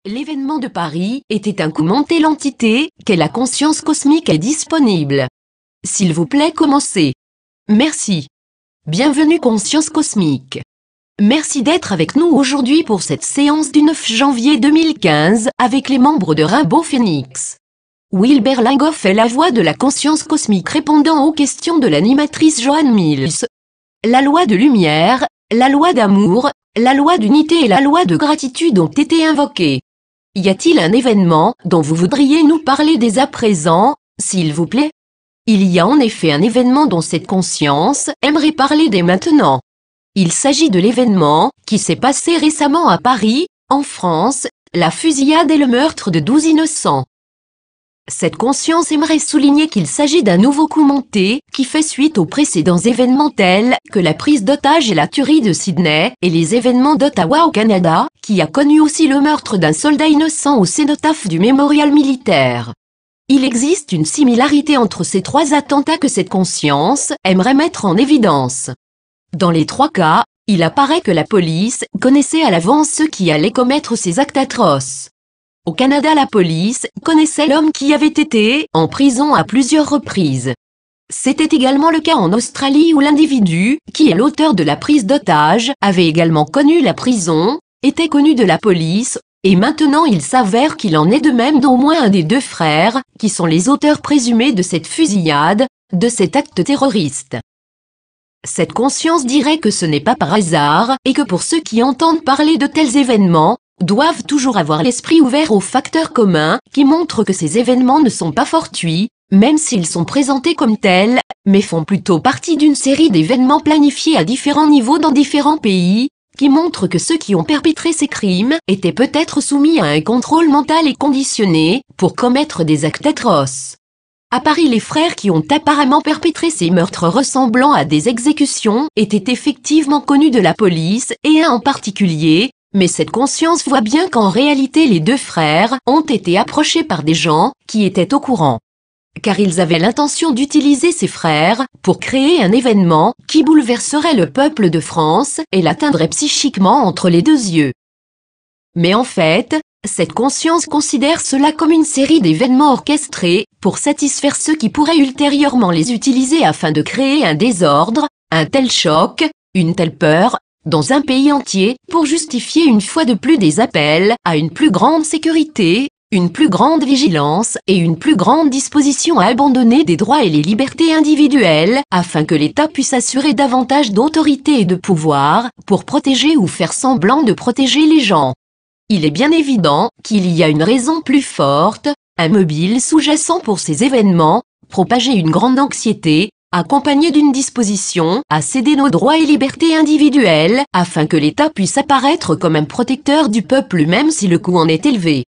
L'événement de Paris était un coup monté l'entité qu'est la conscience cosmique est disponible. S'il vous plaît, commencez. Merci. Bienvenue Conscience Cosmique. Merci d'être avec nous aujourd'hui pour cette séance du 9 janvier 2015 avec les membres de Rainbow Phoenix. Wilber Langhoff est la voix de la conscience cosmique répondant aux questions de l'animatrice Joanne Mills. La loi de lumière, la loi d'amour, la loi d'unité et la loi de gratitude ont été invoquées. Y a-t-il un événement dont vous voudriez nous parler dès à présent, s'il vous plaît? Il y a en effet un événement dont cette conscience aimerait parler dès maintenant. Il s'agit de l'événement qui s'est passé récemment à Paris, en France, la fusillade et le meurtre de 12 innocents. Cette conscience aimerait souligner qu'il s'agit d'un nouveau coup monté qui fait suite aux précédents événements tels que la prise d'otage et la tuerie de Sydney et les événements d'Ottawa au Canada, qui a connu aussi le meurtre d'un soldat innocent au cénotaphe du mémorial militaire. Il existe une similarité entre ces trois attentats que cette conscience aimerait mettre en évidence. Dans les trois cas, il apparaît que la police connaissait à l'avance ceux qui allaient commettre ces actes atroces. Au Canada, la police connaissait l'homme qui avait été en prison à plusieurs reprises. C'était également le cas en Australie où l'individu, qui est l'auteur de la prise d'otage, avait également connu la prison, était connu de la police, et maintenant il s'avère qu'il en est de même d'au moins un des deux frères, qui sont les auteurs présumés de cette fusillade, de cet acte terroriste. Cette conscience dirait que ce n'est pas par hasard, et que pour ceux qui entendent parler de tels événements, doivent toujours avoir l'esprit ouvert aux facteurs communs qui montrent que ces événements ne sont pas fortuits, même s'ils sont présentés comme tels, mais font plutôt partie d'une série d'événements planifiés à différents niveaux dans différents pays, qui montrent que ceux qui ont perpétré ces crimes étaient peut-être soumis à un contrôle mental et conditionnés pour commettre des actes atroces. À Paris, les frères qui ont apparemment perpétré ces meurtres ressemblant à des exécutions étaient effectivement connus de la police et un en particulier, mais cette conscience voit bien qu'en réalité les deux frères ont été approchés par des gens qui étaient au courant. Car ils avaient l'intention d'utiliser ces frères pour créer un événement qui bouleverserait le peuple de France et l'atteindrait psychiquement entre les deux yeux. Mais en fait, cette conscience considère cela comme une série d'événements orchestrés pour satisfaire ceux qui pourraient ultérieurement les utiliser afin de créer un désordre, un tel choc, une telle peur, dans un pays entier, pour justifier une fois de plus des appels à une plus grande sécurité, une plus grande vigilance et une plus grande disposition à abandonner des droits et les libertés individuelles, afin que l'État puisse assurer davantage d'autorité et de pouvoir, pour protéger ou faire semblant de protéger les gens. Il est bien évident qu'il y a une raison plus forte, un mobile sous-jacent pour ces événements, propager une grande anxiété, accompagné d'une disposition à céder nos droits et libertés individuelles afin que l'État puisse apparaître comme un protecteur du peuple même si le coût en est élevé.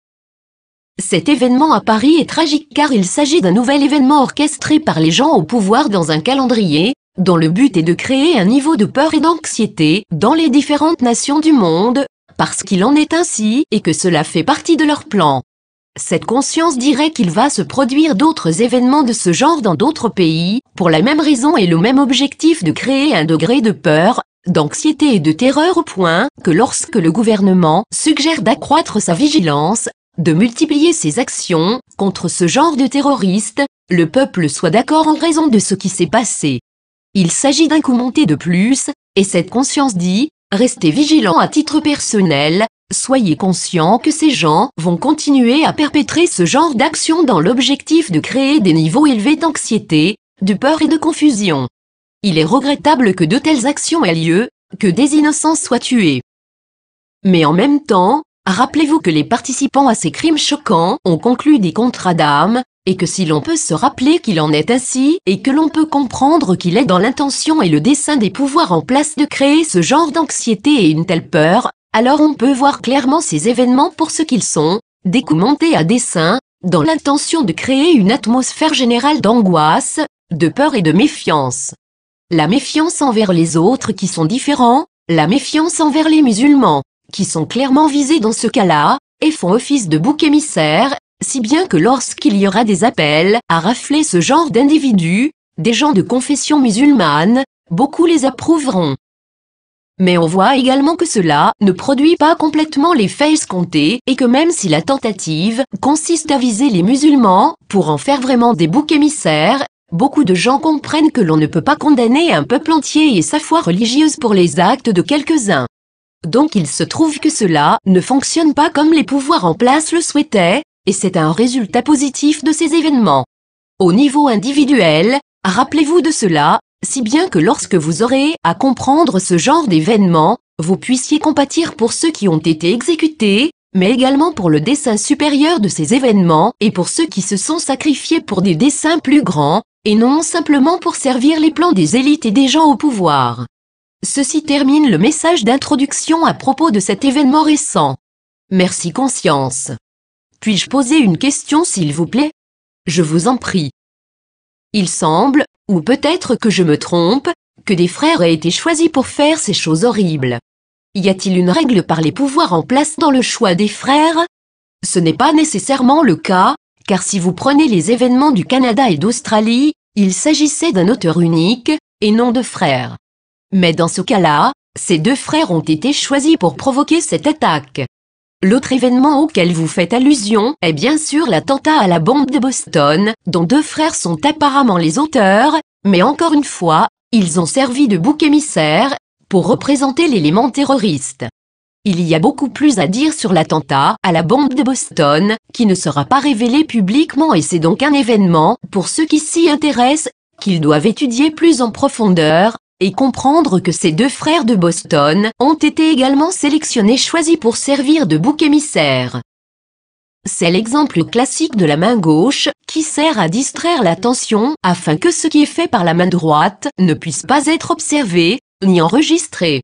Cet événement à Paris est tragique car il s'agit d'un nouvel événement orchestré par les gens au pouvoir dans un calendrier, dont le but est de créer un niveau de peur et d'anxiété dans les différentes nations du monde, parce qu'il en est ainsi et que cela fait partie de leur plan. Cette conscience dirait qu'il va se produire d'autres événements de ce genre dans d'autres pays, pour la même raison et le même objectif de créer un degré de peur, d'anxiété et de terreur au point que lorsque le gouvernement suggère d'accroître sa vigilance, de multiplier ses actions contre ce genre de terroristes, le peuple soit d'accord en raison de ce qui s'est passé. Il s'agit d'un coup monté de plus, et cette conscience dit, restez vigilants à titre personnel, soyez conscients que ces gens vont continuer à perpétrer ce genre d'action dans l'objectif de créer des niveaux élevés d'anxiété, de peur et de confusion. Il est regrettable que de telles actions aient lieu, que des innocents soient tués. Mais en même temps, rappelez-vous que les participants à ces crimes choquants ont conclu des contrats d'âme, et que si l'on peut se rappeler qu'il en est ainsi et que l'on peut comprendre qu'il est dans l'intention et le dessein des pouvoirs en place de créer ce genre d'anxiété et une telle peur, alors on peut voir clairement ces événements pour ce qu'ils sont, des coups montés à dessein, dans l'intention de créer une atmosphère générale d'angoisse, de peur et de méfiance. La méfiance envers les autres qui sont différents, la méfiance envers les musulmans, qui sont clairement visés dans ce cas-là, et font office de bouc émissaire, si bien que lorsqu'il y aura des appels à rafler ce genre d'individus, des gens de confession musulmane, beaucoup les approuveront. Mais on voit également que cela ne produit pas complètement l'effet escompté et que même si la tentative consiste à viser les musulmans pour en faire vraiment des boucs émissaires, beaucoup de gens comprennent que l'on ne peut pas condamner un peuple entier et sa foi religieuse pour les actes de quelques-uns. Donc il se trouve que cela ne fonctionne pas comme les pouvoirs en place le souhaitaient, et c'est un résultat positif de ces événements. Au niveau individuel, rappelez-vous de cela, si bien que lorsque vous aurez à comprendre ce genre d'événements, vous puissiez compatir pour ceux qui ont été exécutés, mais également pour le dessein supérieur de ces événements et pour ceux qui se sont sacrifiés pour des desseins plus grands, et non simplement pour servir les plans des élites et des gens au pouvoir. Ceci termine le message d'introduction à propos de cet événement récent. Merci conscience. Puis-je poser une question s'il vous plaît? Je vous en prie. Il semble, ou peut-être que je me trompe, que des frères aient été choisis pour faire ces choses horribles. Y a-t-il une règle par les pouvoirs en place dans le choix des frères? Ce n'est pas nécessairement le cas, car si vous prenez les événements du Canada et d'Australie, il s'agissait d'un auteur unique, et non de frères. Mais dans ce cas-là, ces deux frères ont été choisis pour provoquer cette attaque. L'autre événement auquel vous faites allusion est bien sûr l'attentat à la bombe de Boston, dont deux frères sont apparemment les auteurs, mais encore une fois, ils ont servi de bouc émissaire pour représenter l'élément terroriste. Il y a beaucoup plus à dire sur l'attentat à la bombe de Boston, qui ne sera pas révélé publiquement et c'est donc un événement, pour ceux qui s'y intéressent, qu'ils doivent étudier plus en profondeur, et comprendre que ces deux frères de Boston ont été également choisis pour servir de bouc émissaire. C'est l'exemple classique de la main gauche, qui sert à distraire l'attention afin que ce qui est fait par la main droite ne puisse pas être observé, ni enregistré.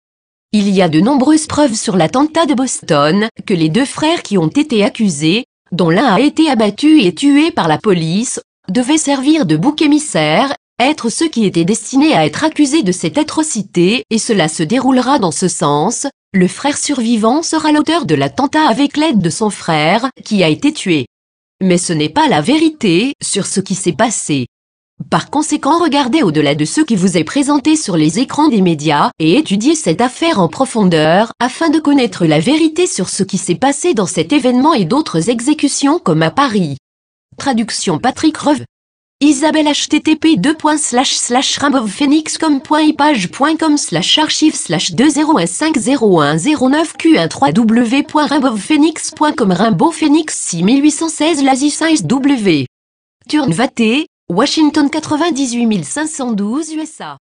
Il y a de nombreuses preuves sur l'attentat de Boston que les deux frères qui ont été accusés, dont l'un a été abattu et tué par la police, devaient servir de bouc émissaire, être ceux qui étaient destinés à être accusés de cette atrocité, et cela se déroulera dans ce sens, le frère survivant sera l'auteur de l'attentat avec l'aide de son frère, qui a été tué. Mais ce n'est pas la vérité sur ce qui s'est passé. Par conséquent, regardez au-delà de ce qui vous est présenté sur les écrans des médias, et étudiez cette affaire en profondeur, afin de connaître la vérité sur ce qui s'est passé dans cet événement et d'autres exécutions comme à Paris. Traduction Patrick Reve. Isabelle http://rambovephoenix.page.com/archive/2015/50109q1 Rimbaud Phoenix 6816 Lazy Size W. Turn Vaté, Washington 98 512 USA.